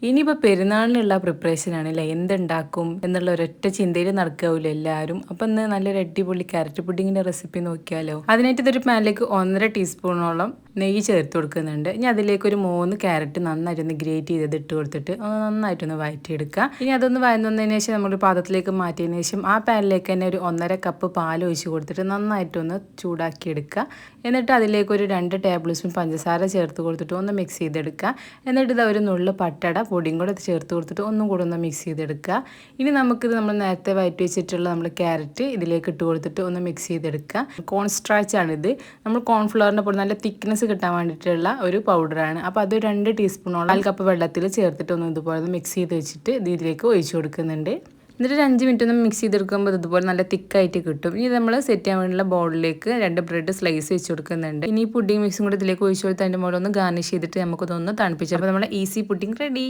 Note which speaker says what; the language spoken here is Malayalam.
Speaker 1: ഇനിയിപ്പോൾ പെരുന്നാളിനുള്ള പ്രിപ്പറേഷനാണ് അല്ലേ, എന്തുണ്ടാക്കും എന്നുള്ള ഒരൊറ്റ ചിന്തയിൽ നടക്കാവില്ല എല്ലാവരും. അപ്പം ഇന്ന് നല്ലൊരു അടിപൊളി ക്യാരറ്റ് പുഡിങ്ങിൻ്റെ റെസിപ്പി നോക്കിയാലോ. അതിനായിട്ട് ഇതൊരു പാനിലേക്ക് 1.5 ടീസ്പൂണോളം നെയ്യ് ചേർത്ത് കൊടുക്കുന്നുണ്ട്. ഇനി അതിലേക്ക് ഒരു 3 ക്യാരറ്റ് നന്നായിട്ടൊന്ന് ഗ്രേറ്റ് ചെയ്ത് ഇട്ട് കൊടുത്തിട്ട് നന്നായിട്ടൊന്ന് വഴറ്റിയെടുക്കുക. ഇനി അതൊന്ന് വഴന്നതിന് ശേഷം നമ്മൾ പാത്രത്തിലേക്ക് മാറ്റിയതിന് ശേഷം ആ പാനിലേക്ക് തന്നെ ഒരു 1.5 കപ്പ് പാൽ ഒഴിച്ച് കൊടുത്തിട്ട് നന്നായിട്ടൊന്ന് ചൂടാക്കിയെടുക്കുക. എന്നിട്ട് അതിലേക്ക് ഒരു 2 ടേബിൾ സ്പൂൺ പഞ്ചസാര ചേർത്ത് കൊടുത്തിട്ട് ഒന്ന് മിക്സ് ചെയ്തെടുക്കുക. എന്നിട്ട് ഇത് ഒരു നുള്ളു പട്ടട പൊടിയും കൂടെ ചേർത്ത് കൊടുത്തിട്ട് ഒന്നും കൂടെ ഒന്ന് മിക്സ് ചെയ്തെടുക്കുക. ഇനി നമുക്കിത് നമ്മൾ നേരത്തെ വഴറ്റി വെച്ചിട്ടുള്ള നമ്മൾ ക്യാരറ്റ് ഇതിലേക്ക് ഇട്ട് കൊടുത്തിട്ട് ഒന്ന് മിക്സ് ചെയ്തെടുക്കുക. കോൺ സ്റ്റാർച്ച് ആണിത്. നമ്മൾ കോൺഫ്ലവറിൻ്റെ പൊടി നല്ല തിക്നെസ് കിട്ടാൻ വേണ്ടിയിട്ടുള്ള ഒരു പൗഡറാണ്. അപ്പോൾ അത് 2 ടീസ്പൂണോളം 1 കപ്പ് വെള്ളത്തിൽ ചേർത്തിട്ട് ഒന്ന് ഇതുപോലെ മിക്സ് ചെയ്ത് വെച്ചിട്ട് ഇതിലേക്ക് ഒഴിച്ചു കൊടുക്കുന്നുണ്ട്. എന്നിട്ട് ഒരു 5 മിനിറ്റ് ഒന്ന് മിക്സ് ചെയ്തെടുക്കുമ്പോൾ ഇതുപോലെ നല്ല തിക്കായിട്ട് കിട്ടും. ഇനി നമ്മൾ സെറ്റ് ചെയ്യാൻ വേണ്ടിയുള്ള ബൗളിലേക്ക് 2 ബ്രെഡ് സ്ലൈസ് വെച്ച് കൊടുക്കുന്നുണ്ട്. ഇനി പുഡിംഗ് മിക്സും കൂടി ഇതിലേക്ക് ഒഴിച്ചു കൊടുത്ത് അതിൻ്റെ മുകളിൽ ഒന്ന് ഗാർണിഷ് ചെയ്തിട്ട് നമുക്കതൊന്ന് തണുപ്പിച്ചു. അപ്പോൾ നമ്മുടെ ഈസി പുഡിംഗ് റെഡി.